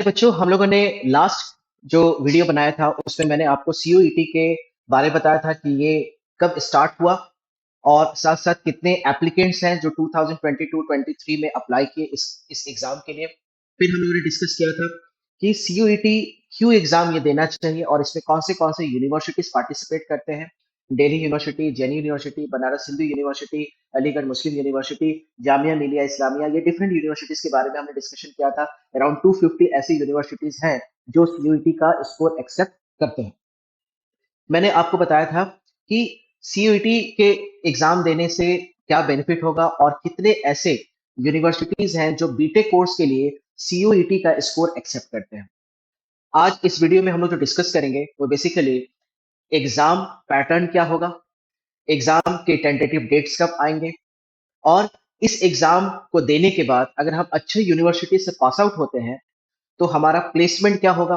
बच्चों हम लोगों ने लास्ट जो वीडियो बनाया था उसमें मैंने आपको सीयूईटी के बारे में बताया था कि ये कब स्टार्ट हुआ और साथ साथ कितने एप्लीकेंट्स हैं जो 2022-23 में अप्लाई किए इस एग्जाम के लिए। फिर हम लोगों ने डिस्कस किया था कि सीयूईटी क्यों एग्जाम ये देना चाहिए और इसमें कौन से यूनिवर्सिटीज पार्टिसिपेट करते हैं। Delhi university, JNU university, Banaras Hindu university, Aligarh Muslim university, Jamia Millia Islamia, ये डिफरेंट यूनिवर्सिटीज के बारे में हमने डिस्कशन किया था। अराउंड 250 ऐसी यूनिवर्सिटीज हैं जो सीयूईटी का स्कोर एक्सेप्ट करते हैं। मैंने आपको बताया था कि सीयूईटी के एग्जाम देने से क्या बेनिफिट होगा और कितने ऐसे यूनिवर्सिटीज हैं जो बीटेक कोर्स के लिए सीयूईटी का स्कोर एक्सेप्ट करते हैं। आज इस वीडियो में हम लोग जो डिस्कस करेंगे वो बेसिकली एग्जाम पैटर्न क्या होगा, एग्जाम के टेंटेटिव डेट्स कब आएंगे और इस एग्जाम को देने के बाद अगर हम अच्छे यूनिवर्सिटी से पास आउट होते हैं तो हमारा प्लेसमेंट क्या होगा,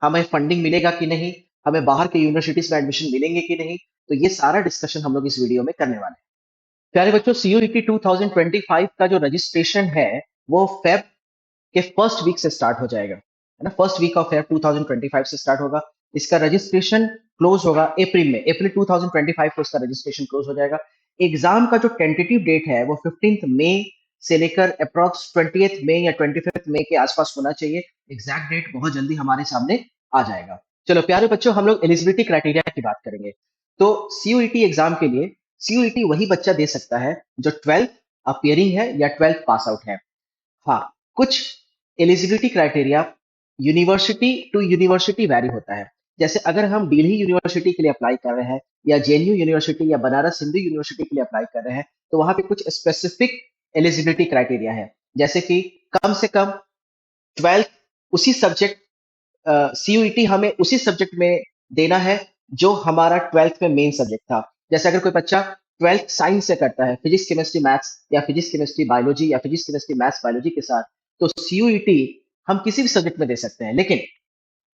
हमें फंडिंग मिलेगा कि नहीं, हमें बाहर के यूनिवर्सिटीज में एडमिशन मिलेंगे कि नहीं। तो ये सारा डिस्कशन हम लोग इस वीडियो में करने वाले हैं। प्यारे बच्चों, सीयूईटी 2025 का जो रजिस्ट्रेशन है वो फेब के फर्स्ट वीक से स्टार्ट हो जाएगा, है ना। फर्स्ट वीक ऑफ फेब 2025 से स्टार्ट होगा। इसका रजिस्ट्रेशन क्लोज होगा अप्रैल में, अप्रैल 2025 को इसका रजिस्ट्रेशन क्लोज हो जाएगा। एग्जाम का जो टेंटेटिव डेट है वो 15 मई से लेकर अप्रॉक्स 20th मई या 25th मई के आसपास होना चाहिए। एग्जैक्ट डेट बहुत जल्दी हमारे सामने आ जाएगा। चलो प्यारे बच्चों, हम लोग एलिजिबिलिटी क्राइटेरिया की बात करेंगे। तो सीयूईटी एग्जाम के लिए सीयूईटी वही बच्चा दे सकता है जो 12th अपियरिंग है या 12th पास आउट है। हाँ, कुछ eligibility criteria university to university vary होता है। जैसे अगर हम दिल्ली यूनिवर्सिटी के लिए अप्लाई कर रहे हैं या जेएनयू यूनिवर्सिटी या बनारस हिंदू यूनिवर्सिटी के लिए अप्लाई कर रहे हैं तो वहां पे कुछ स्पेसिफिक एलिजिबिलिटी क्राइटेरिया है। जैसे कि कम से कम 12th उसी सब्जेक्ट, सीयूईटी हमें उसी सब्जेक्ट में देना है जो हमारा 12th में मेन सब्जेक्ट था। जैसे अगर कोई बच्चा 12th साइंस से करता है, फिजिक्स केमिस्ट्री मैथ्स या फिजिक्स केमिस्ट्री बायोलॉजी या फिजिक्स केमिस्ट्री मैथ्स बायोलॉजी के साथ, तो सीयूईटी हम किसी भी सब्जेक्ट में दे सकते हैं। लेकिन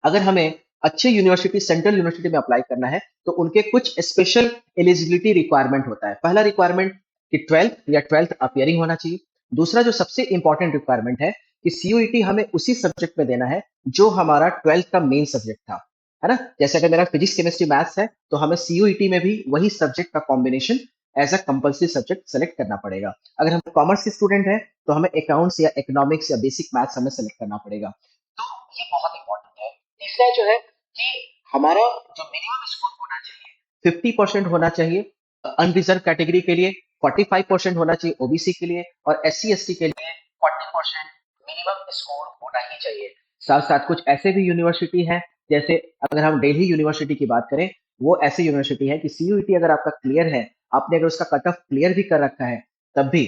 अगर हमें अच्छे यूनिवर्सिटी, सेंट्रल यूनिवर्सिटी में अप्लाई करना है तो उनके कुछ स्पेशल एलिजिबिलिटी रिक्वायरमेंट होता है। पहला रिक्वायरमेंट कि 12th या 12th अपियरिंग होना चाहिए। दूसरा जो सबसे इंपॉर्टेंट रिक्वायरमेंट है कि सीयूईटी हमें उसी सब्जेक्ट में देना है जो हमारा 12th का मेन सब्जेक्ट था, है ना। जैसे अगर मेरा फिजिक्स केमिस्ट्री मैथ्स है तो हमें सीयूईटी में भी वही सब्जेक्ट का combination as a compulsory subject select करना पड़ेगा। अगर हम कॉमर्स के स्टूडेंट हैं तो हमें अकाउंट्स या इकोनॉमिक्स या बेसिक मैथ्स हमें सेलेक्ट करना पड़ेगा। तो ये बहुत इंपॉर्टेंट है। तीसरा जो है कि हमारा जो मिनिमम स्कोर होना चाहिए 50% होना चाहिए अनरिजर्व कैटेगरी के लिए, 45% होना चाहिए ओबीसी के लिए और एससी एसटी के लिए 40% मिनिमम स्कोर होना ही चाहिए। साथ साथ कुछ ऐसे भी यूनिवर्सिटी हैं, जैसे अगर हम दिल्ली यूनिवर्सिटी की बात करें, वो ऐसी यूनिवर्सिटी है कि सीयूईटी अगर आपका क्लियर है, आपने अगर उसका कट ऑफ क्लियर भी कर रखा है, तब भी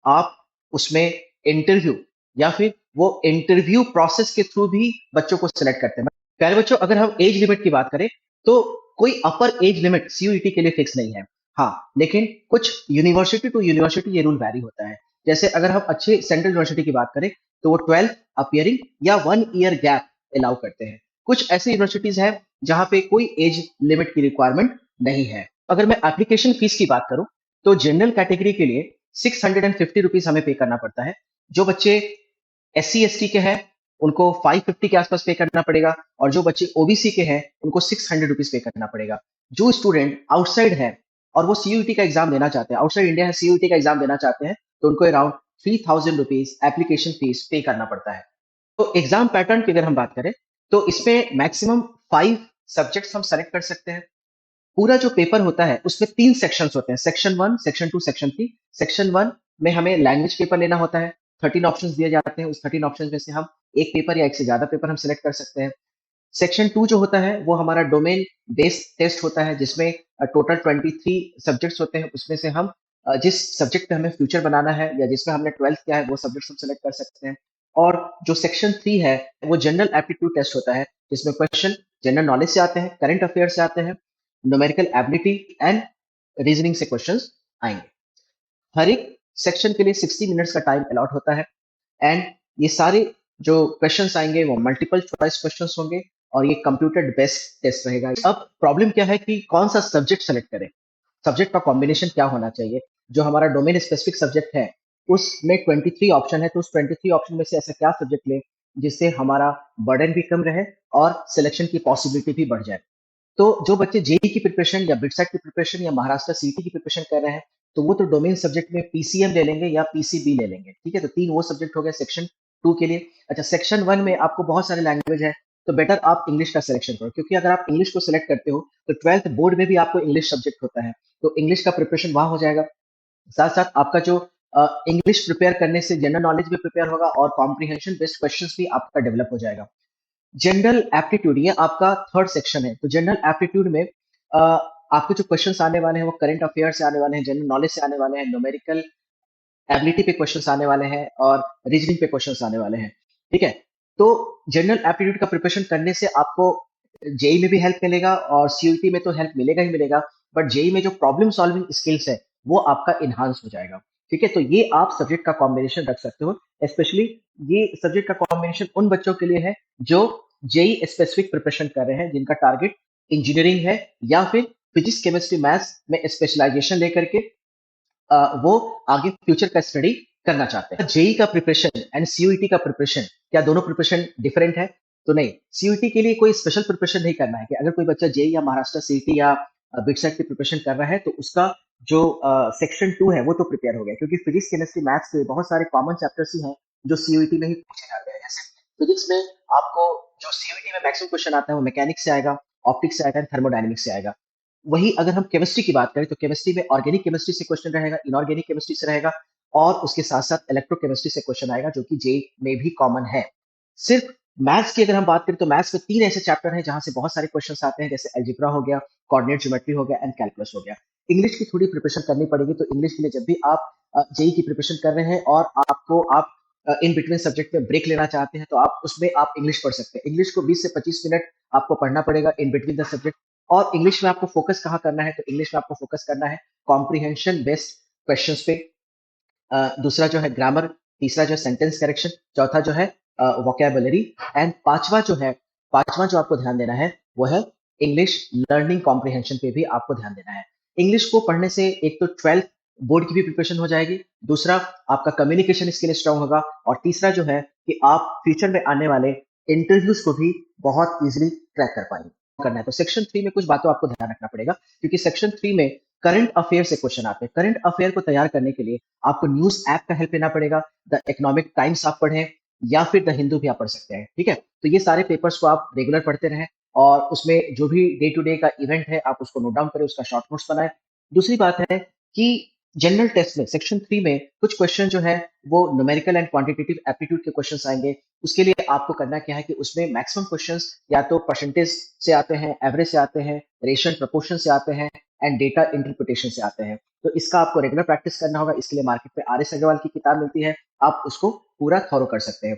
आप उसमें इंटरव्यू या फिर वो इंटरव्यू प्रोसेस के थ्रू भी बच्चों को सिलेक्ट करते हैं। प्यारे बच्चों, अगर हम एज लिमिट की बात करें तो कोई अपर एज लिमिट सीयूईटी के लिए फिक्स नहीं है। हाँ, लेकिन कुछ यूनिवर्सिटी टू यूनिवर्सिटी ये रूल वैरी होता है। जैसे अगर हम अच्छे सेंट्रल यूनिवर्सिटी की बात करें तो वो 12th अपियरिंग या 1 ईयर गैप अलाउ करते हैं। कुछ ऐसी यूनिवर्सिटीज हैं जहां पे कोई एज लिमिट की रिक्वायरमेंट नहीं है। अगर मैं एप्लीकेशन फीस की बात करूं तो जनरल कैटेगरी के लिए 650 रुपीज हमें पे करना पड़ता है। जो बच्चे एससी एसटी के हैं उनको 550 के आसपास पे करना पड़ेगा और जो बच्चे ओबीसी के हैं उनको 600 रुपीज पे करना पड़ेगा। जो स्टूडेंट आउटसाइड है और वो सीयूईटी का एग्जाम देना चाहते हैं, आउटसाइड इंडिया है, सीयूईटी का एग्जाम देना चाहते हैं, तो उनको अराउंड 3000 रुपीज एप्लीकेशन फीस पे करना पड़ता है। तो एग्जाम पैटर्न की अगर हम बात करें तो इसमें मैक्सिमम 5 सब्जेक्ट्स हम सेलेक्ट कर सकते हैं। पूरा जो पेपर होता है उसमें 3 सेक्शंस होते हैं, सेक्शन 1, सेक्शन 2, सेक्शन 3। सेक्शन 1 में हमें लैंग्वेज पेपर लेना होता है। 13 ऑप्शंस दिए जाते हैं, उस 13 ऑप्शंस में से हम एक पेपर या एक से ज्यादा पेपर हम सिलेक्ट कर सकते हैं। सेक्शन 2 जो होता है वो हमारा डोमेन बेस्ड टेस्ट होता है, जिसमें टोटल 23 सब्जेक्ट्स होते हैं। उसमें से हम जिस सब्जेक्ट पे हमें फ्यूचर बनाना है या जिसमें हमने 12th किया है वो सब्जेक्ट हम सेलेक्ट कर सकते हैं। और जो सेक्शन 3 है वो जनरल एप्टीट्यूड टेस्ट होता है, जिसमें क्वेश्चन जनरल नॉलेज से आते हैं, करंट अफेयर से आते हैं, न्यूमेरिकल एबिलिटी एंड रीजनिंग से क्वेश्चंस आएंगे। हर एक सेक्शन के लिए 60 मिनट्स का टाइम अलॉट होता है एंड ये सारे जो क्वेश्चंस आएंगे वो मल्टीपल चॉइस क्वेश्चंस होंगे और ये कंप्यूटर बेस्ड टेस्ट रहेगा। अब प्रॉब्लम क्या है कि कौन सा सब्जेक्ट सेलेक्ट करें, सब्जेक्ट का कॉम्बिनेशन क्या होना चाहिए। जो हमारा डोमेन स्पेसिफिक सब्जेक्ट है उसमें 23 ऑप्शन है, तो उस 23 ऑप्शन में से ऐसा क्या सब्जेक्ट लें जिससे हमारा बर्डन भी कम रहे और सिलेक्शन की पॉसिबिलिटी भी बढ़ जाए। तो जो बच्चे जेई की प्रिपरेशन या बिटसेट की प्रिपरेशन या महाराष्ट्र सीटी की प्रिपरेशन कर रहे हैं, तो वो तो डोमेन सब्जेक्ट में पीसीएम ले लेंगे या पीसीबी ले लेंगे, ठीक है? तो 3 वो सब्जेक्ट हो गए सेक्शन 2 के लिए। अच्छा, सेक्शन 1 में आपको बहुत सारे लैंग्वेज है, तो बेटर आप इंग्लिश का सिलेक्शन करो, क्योंकि अगर आप इंग्लिश को सिलेक्ट करते हो, तो 12th बोर्ड में भी आपको इंग्लिश सब्जेक्ट होता है, तो इंग्लिश का प्रिपरेशन वहाँ हो जाएगा। साथ-साथ आपका जो इंग्लिश प्रिपेयर करने से जनरल नॉलेज भी प्रिपेयर होगा और कॉम्प्रिहेंशन बेस्ड क्वेश्चंस भी आपका डेवलप हो जाएगा। जनरल एप्टीट्यूड ये आपका थर्ड सेक्शन है। तो जनरल एप्टीट्यूड में आपके जो क्वेश्चंस आने वाले हैं वो करंट अफेयर से आने वाले हैं, जनरल नॉलेज से आने वाले हैं, न्यूमेरिकल एबिलिटी पे क्वेश्चंस आने वाले हैं और रीजनिंग पे क्वेश्चंस आने वाले हैं। ठीक है? तो जनरल एप्टीट्यूड का प्रिपरेशन करने से आपको जेईई में भी हेल्प मिलेगा और सीयूईटी में तो हेल्प मिलेगा ही मिलेगा, बट जेईई में जो प्रॉब्लम सॉल्विंग स्किल्स है वो आपका इन्हांस हो जाएगा। ठीक है? तो ये आप सब्जेक्ट का कॉम्बिनेशन रख सकते हो। स्पेशली ये सब्जेक्ट का कॉम्बिनेशन उन बच्चों के लिए है जो जेईई स्पेसिफिक प्रिपरेशन कर रहे हैं, जिनका टारगेट इंजीनियरिंग है या फिर फिजिक्स, केमिस्ट्री, मैथ्स में स्पेशलाइजेशन लेकर के वो आगे फ्यूचर का स्टडी करना चाहते हैं। जेई का प्रिपरेशन एंड सीयूईटी का प्रिपरेशन, क्या दोनों प्रिपरेशन डिफरेंट है? तो नहीं, सीयूईटी के लिए कोई स्पेशल प्रिपरेशन नहीं करना है कि अगर कोई बच्चा जेई या महाराष्ट्र सीईटी या बिटसेट की प्रिपरेशन कर रहा है तो उसका जो सेक्शन 2 है वो तो प्रिपेयर हो गया, क्योंकि फिजिक्स, केमिस्ट्री, मैथ्स के बहुत सारे कॉमन चैप्टर्स ही हैं जो सीयूईटी में ही पूछे जाते हैं। जैसे फिजिक्स में आपको जो सीयूईटी में मैक्सिमम क्वेश्चन आता है वो मैकेनिक्स से आएगा, ऑप्टिक्स से आएगा, थर्मोडायनेमिक्स से आएगा। वही अगर हम केमिस्ट्री की बात करें तो केमिस्ट्री में ऑर्गेनिक केमिस्ट्री से क्वेश्चन रहेगा, इनऑर्गेनिक केमिस्ट्री से रहेगा और उसके साथ-साथ इलेक्ट्रोकेमिस्ट्री से क्वेश्चन आएगा जो कि जेईई में भी कॉमन है। सिर्फ मैथ्स की अगर हम बात करें तो मैथ्स में 3 ऐसे चैप्टर हैं जहाँ से बहुत सारे क्वेश्चन्स आते हैं, जैसे अलजेब्रा हो गया, कोऑर्डिनेट ज्योमेट्री हो गया एंड कैलकुलस हो गया। इंग्लिश की थोड़ी प्रिपरेशन करनी पड़ेगी, तो इंग्लिश के लिए जब भी आप जेईई की प्रिपरेशन कर रहे हैं और आप इन बिटवीन सब्जेक्ट में ब्रेक लेना चाहते हैं तो आप उसमें आप इंग्लिश पढ़ सकते हैं। इंग्लिश को 20 से 25 मिनट आपको पढ़ना पड़ेगा इन बिटवीन द सब्जेक्ट। और इंग्लिश में आपको फोकस कहाँ करना है? तो इंग्लिश में आपको फोकस करना है कॉम्प्रिहेंशन बेस्ड क्वेश्चंस पे। दूसरा जो है ग्रामर, तीसरा जो है सेंटेंस करेक्शन, चौथा जो है वोकैबुलरी एंड पांचवा जो आपको ध्यान देना है वो है इंग्लिश लर्निंग कॉम्प्रिहेंशन पे भी आपको ध्यान देना है। इंग्लिश को पढ़ने से एक तो 12th बोर्ड की भी प्रिपरेशन हो जाएगी, दूसरा आपका कम्युनिकेशन स्किल स्ट्रांग होगा और तीसरा जो है कि आप फ्यूचर में आने वाले इंटरव्यूज को भी बहुत इजीली क्रैक कर पाएंगे। करना है तो सेक्शन 3 में कुछ बातों आपको ध्यान रखना पड़ेगा, क्योंकि सेक्शन 3 में करंट अफेयर से क्वेश्चन आते हैं। करंट अफेयर को तैयार करने के लिए आपको न्यूज ऐप का हेल्प लेना पड़ेगा। द इकोनॉमिक टाइम्स आप पढ़ें या फिर द हिंदू भी आप पढ़ सकते हैं। ठीक है? तो ये सारे पेपर्स को आप रेगुलर पढ़ते रहें और उसमें जो भी डे टू डे का इवेंट है आप उसको नोट डाउन करें, उसका शॉर्ट नोट्स बनाएं। दूसरी बात है कि जनरल टेस्ट में सेक्शन 3 में कुछ क्वेश्चन जो है वो न्यूमेरिकल एंड क्वांटिटेटिव एप्टीट्यूड के क्वेश्चंस आएंगे। उसके लिए आपको करना क्या है कि उसमें मैक्सिमम क्वेश्चंस या तो परसेंटेज से आते हैं, एवरेज से आते हैं, रेशियो एंड प्रोपोर्शन से आते हैं एंड डेटा इंटरप्रिटेशन से आते हैं। तो इसका आपको रेगुलर प्रैक्टिस करना होगा। इसके लिए मार्केट में आर एस अग्रवाल की किताब मिलती है, आप उसको पूरा थॉरो कर सकते हैं।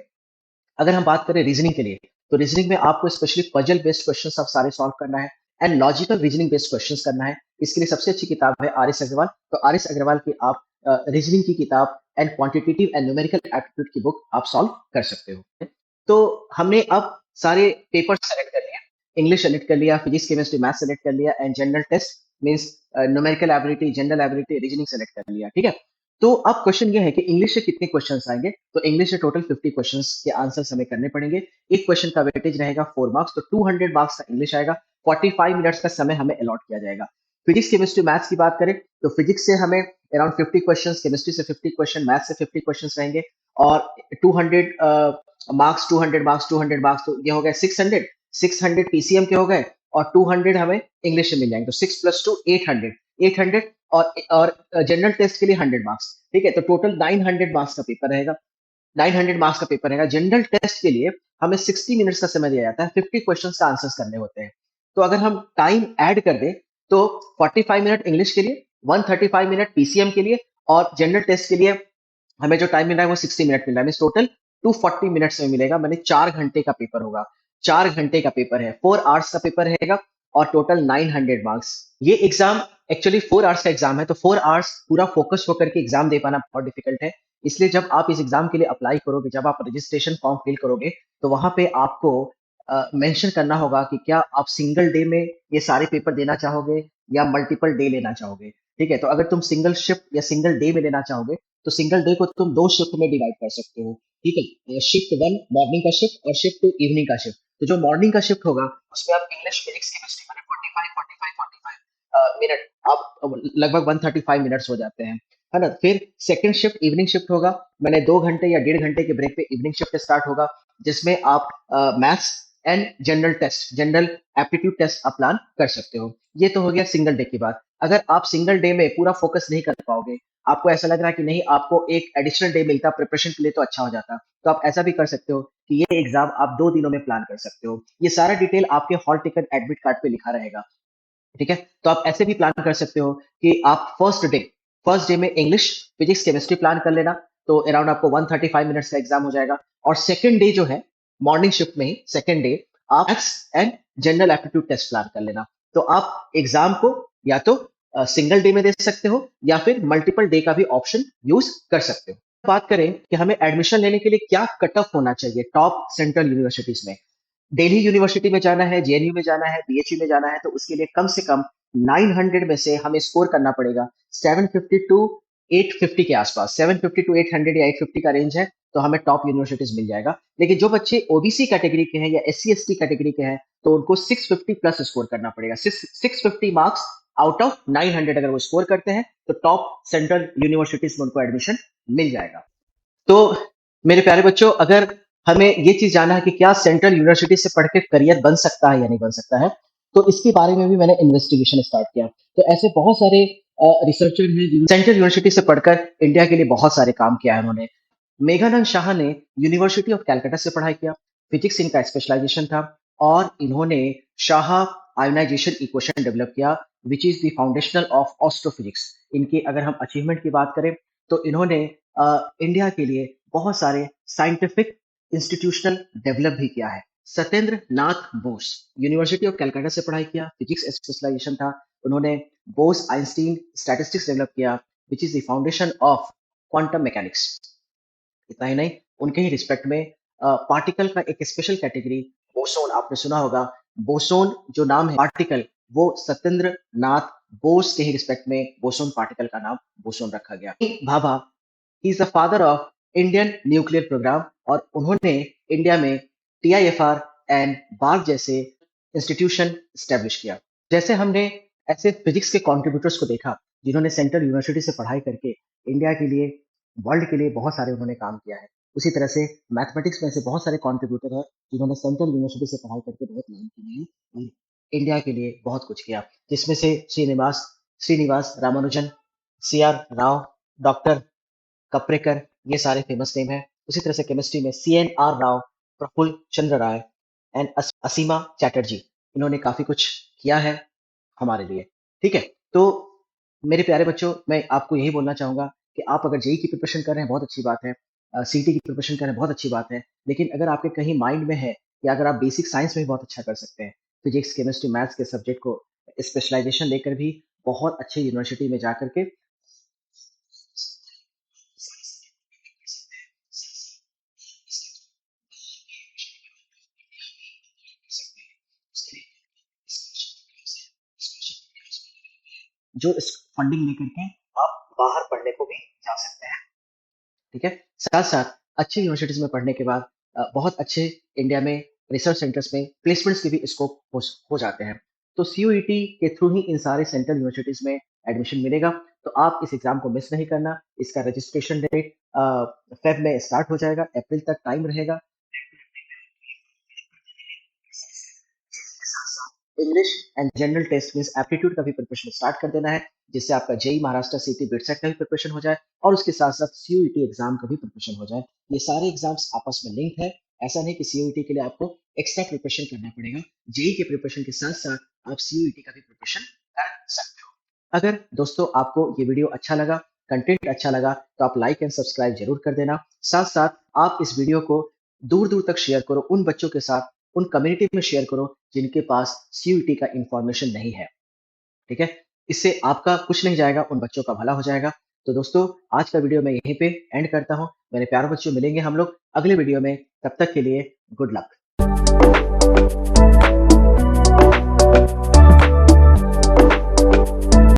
अगर हम बात करें रीजनिंग के लिए, तो रीजनिंग में आपको स्पेशली पजल बेस्ड क्वेश्चंस आप सारे सॉल्व करना है and logical reasoning based questions करना है। इसके लिए सबसे अच्छी किताब है आर एस अग्रवाल। तो आर एस अग्रवाल की आप रीजनिंग की किताब and quantitative and numerical aptitude की बुक आप सॉल्व कर सकते हो। तो हमने अब सारे पेपर सेलेक्ट कर लिया, इंग्लिश सेलेक्ट कर लिया, फिजिक्स, केमिस्ट्री, मैथ सेलेक्ट कर लिया and general test means numerical ability, general ability, reasoning select कर लिया। ठीक है? तो अब क्वेश्चन ये है कि इंग्लिश से कितने क्वेश्चंस आएंगे? तो इंग्लिश से टोटल 50 क्वेश्चंस के आंसर्स हमें करने पड़ेंगे। एक क्वेश्चन का वेटेज रहेगा 4 मार्क्स, तो 200 मार्क्स का इंग्लिश आएगा। 45 मिनट्स का समय हमें अलॉट किया जाएगा। फिजिक्स, केमिस्ट्री, मैथ्स की बात करें तो फिजिक्स से हमें अराउंड 50 क्वेश्चंस, केमिस्ट्री से 50 क्वेश्चन, मैथ से 50 क्वेश्चंस रहेंगे और 200 मार्क्स, 200 मार्क्स, 200 मार्क्स, तो ये हो गए 600 पीसीएम के हो गए और 200 हमें इंग्लिश में मिल जाएंगे। तो 6 + 2 800 और जनरल टेस्ट के लिए 100 मार्क्स। ठीक है? तो टोटल 900 मार्क्स का पेपर रहेगा। 900 मार्क्स का पेपर रहेगा। जनरल टेस्ट के लिए हमें 60 मिनट्स का समय दिया जाता है, 50 क्वेश्चंस का आंसर्स करने होते हैं। तो अगर हम टाइम ऐड कर दें तो 45 मिनट इंग्लिश के लिए, 135 मिनट पीसीएम के लिए और जनरल टेस्ट के लिए हमें जो टाइम मिल रहा है वो 60 मिनट मिल रहा है। मींस टोटल 240 मिनट्स में मिलेगा, मैंने 4 घंटे का पेपर होगा। 4 घंटे का पेपर है, 4 आवर्स का पेपर रहेगा और टोटल 900 मार्क्स। ये एग्जाम एक्चुअली 4 आवर्स का एग्जाम है, तो 4 आवर्स पूरा फोकस होकर के एग्जाम दे पाना बहुत डिफिकल्ट है। इसलिए जब आप इस एग्जाम के लिए अप्लाई करोगे, जब आप रजिस्ट्रेशन फॉर्म फिल करोगे, तो वहां पे आपको मेंशन करना होगा कि क्या आप सिंगल डे में ये सारे पेपर देना चाहोगे या मल्टीपल डे लेना चाहोगे। ठीक है? तो अगर तुम सिंगल शिफ्ट या सिंगल डे में लेना चाहोगे, तो सिंगल डे को तुम 2 शिफ्ट में डिवाइड कर सकते हो, ठीक है? शिफ्ट 1 मॉर्निंग का शिफ्ट और शिफ्ट 2 इवनिंग का शिफ्ट। तो जो मॉर्निंग का शिफ्ट होगा, उसमें आप इंग्लिश, फिजिक्स, केमिस्ट्री मैंने 45 मिनट आप लगभग 135 मिनट्स हो जाते हैं, है ना? फिर सेकंड शिफ्ट इवनिंग शिफ्ट होगा, मैंने 2 घंटे या डेढ़ घंटे के ब्रेक पे इवनिंग शिफ्ट स्टार्ट होगा, जिसमें आप maths and general aptitude test आप प्लान कर सकते हो। ये तो हो गया सिंगल डे की बात। अगर आप सिंगल डे में पूरा फोकस नहीं कर पाओगे, आपको ऐसा लग रहा है कि नहीं आपको एक एडिशनल डे मिलता प्रिपरेशन के लिए तो अच्छा हो जाता, तो आप ऐसा भी कर सकते हो कि ये एग्जाम आप 2 दिनों में प्लान कर सकते हो। ये सारा डिटेल आपके हॉल टिकट एडमिट कार्ड पे लिखा रहेगा, ठीक है? तो आप ऐसे भी प्लान कर सकते हो कि आप फर्स्ट डे में इंग्लिश, फिजिक्स, केमिस्ट्री प्लान कर लेना, तो अराउंड आपको 135 मिनट्स का एग्जाम हो जाएगा। और सेकंड डे जो है, मॉर्निंग शिफ्ट में ही सेकंड डे आप maths and general aptitude test plan कर लेना। तो आप एग्जाम को या तो सिंगल डे में दे सकते हो या फिर मल्टीपल डे का भी ऑप्शन यूज कर सकते हो। बात करें कि हमें एडमिशन लेने के लिए क्या कट ऑफ होना चाहिए टॉप सेंट्रल यूनिवर्सिटीज में। दिल्ली यूनिवर्सिटी में जाना है, जेएनयू में जाना है, बीएचयू में जाना है, तो उसके लिए कम से कम 900 में से हमें स्कोर करना पड़ेगा 750 टू 850 के आसपास। 750 टू 800 या 850 का रेंज है, तो हमें टॉप यूनिवर्सिटीज मिल जाएगा। लेकिन जो बच्चे ओबीसी कैटेगरी के हैं या एससी एसटी कैटेगरी के हैं, तो उनको 650 प्लस स्कोर करना पड़ेगा। 650 मार्क्स आउट ऑफ 900 अगर वो स्कोर करते हैं, तो टॉप सेंट्रल यूनिवर्सिटीज में उनको एडमिशन मिल जाएगा। तो मेरे प्यारे बच्चों, अगर हमें ये चीज जानना है कि क्या सेंट्रल यूनिवर्सिटी से पढ़ के करियर बन सकता है या नहीं बन सकता है, तो इसके बारे में भी मैंने इन्वेस्टिगेशन स्टार्ट किया। तो ऐसे बहुत सारे रिसर्चर हैं जिन्होंने सेंट्रल यूनिवर्सिटी से पढ़कर इंडिया के लिए बहुत सारे काम किया है उन्होंने। मेघानंद शाह ने यूनिवर्सिटी ऑफ कैलकाटा से पढ़ाई किया, फिजिक्स इनका स्पेशलाइजेशन था, और इन्होंने शाह आयोनाइजेशन इक्वेशन डेवलप किया, which is the foundational of astrophysics. इनकी अगर हम अचीवमेंट की बात करें, तो इन्होंने इंडिया के लिए बहुत सारे साइंटिफिक इंस्टीट्यूशनल डेवलप भी किया है। सत्येंद्र नाथ बोस यूनिवर्सिटी ऑफ कैलकाटा से पढ़ाई किया, फिजिक्स स्पेशलाइजेशन था, उन्होंने बोस आइंस्टीन स्टैटिस्टिक्स डेवलप किया, which is the foundation of quantum mechanics. इतना ही नहीं, उनके ही रिस्पेक्ट में पार्टिकल का एक स्पेशल कैटेगरी बोसोन, आपने सुना होगा। बोसोन जो नाम है पार्टिकल, वो सत्येंद्र नाथ बोस के ही रिस्पेक्ट में बोसोन पार्टिकल का नाम बोसोन रखा गया। Bhabha, he is the father of Indian nuclear programme, और उन्होंने इंडिया में टीआईएफआर एंड बार्क जैसे इंस्टीट्यूशन स्टैब्लिश किया। जैसे हमने ऐसे फिजिक्स के कॉन्ट्रीब्यूटर्स को देखा जिन्होंने सेंट्रल यूनिवर्सिटी से पढ़ाई करके इंडिया के लिए, वर्ल्ड के लिए बहुत सारे उन्होंने काम किया है, उसी तरह से मैथमेटिक्स में से बहुत सारे कॉन्ट्रीब्यूटर हैं जिन्होंने सेंट्रल यूनिवर्सिटी से पढ़ाई करके बहुत नाम किया है और इंडिया के लिए बहुत कुछ किया, जिसमें से श्रीनिवास श्रीनिवास रामानुजन, सीआर राव, डॉक्टर कप्रेकर, ये सारे फेमस नेम हैं। उसी तरह से केमिस्ट्री में सीएनआर राव, प्रफुल्ल चंद्र राय एंड असीमा चैटर्जी, इन्होंने काफी कुछ किया है हमारे लिए, ठीक है? तो मेरे प्यारे बच्चों, मैं आपको यही बोलना चाहूंगा कि आप अगर जेई की प्रिपरेशन कर रहे हैं बहुत अच्छी बात है, सीटी की प्रिपरेशन कर रहे हैं बहुत अच्छी बात है, लेकिन अगर आपके कहीं माइंड में है कि अगर आप बेसिक साइंस में भी बहुत अच्छा कर सकते हैं, फिजिक्स केमिस्ट्री मैथ्स के सब्जेक्ट को स्पेशलाइजेशन लेकर भी बहुत अच्छी यूनिवर्सिटी में जाकर के जो इस फंडिंग लेकर के आप बाहर पढ़ने को भी जा सकते हैं, ठीक है? साथ साथ अच्छी यूनिवर्सिटीज में पढ़ने के बाद बहुत अच्छे इंडिया में रिसर्च सेंटर्स में प्लेसमेंट्स के भी स्कोप हो जाते हैं। तो सीयूईटी के थ्रू ही इन सारे सेंट्रल यूनिवर्सिटीज में एडमिशन मिलेगा। तो आप इस एग्जाम को मिस नहीं करना। इसका रजिस्ट्रेशन डेट फेब में स्टार्ट हो जाएगा, अप्रैल तक टाइम रहेगा। English and general test means aptitude का भी प्रिपरेशन स्टार्ट कर देना है, जिससे आपका जेई महाराष्ट्र सीटी बिटसेट का भी प्रिपरेशन हो जाए और उसके साथ साथ सीयूईटी एग्जाम का भी प्रिपरेशन हो जाए। ये सारे एग्जाम्स आपस में लिंक है। ऐसा नहीं कि सीयूईटी के लिए आपको एक्स्ट्रा प्रिपरेशन करना पड़ेगा, जेई के प्रिपरेशन के साथ साथ आप सीयूईटी का भी प्रिपरेशन कर सकते हो। अगर दोस्तों आपको ये वीडियो अच्छा लगा, कंटेंट अच्छा लगा, तो आप लाइक एंड सब्सक्राइब जरूर कर देना। साथ साथ आप इस वीडियो को दूर दूर तक शेयर करो, उन बच्चों के साथ, उन कम्युनिटी में शेयर करो जिनके पास सीयूईटी का इंफॉर्मेशन नहीं है, ठीक है? इससे आपका कुछ नहीं जाएगा, उन बच्चों का भला हो जाएगा। तो दोस्तों, आज का वीडियो मैं यहीं पे एंड करता हूँ। मेरे प्यारे बच्चों, मिलेंगे हम लोग अगले वीडियो में। तब तक के लिए गुड लक।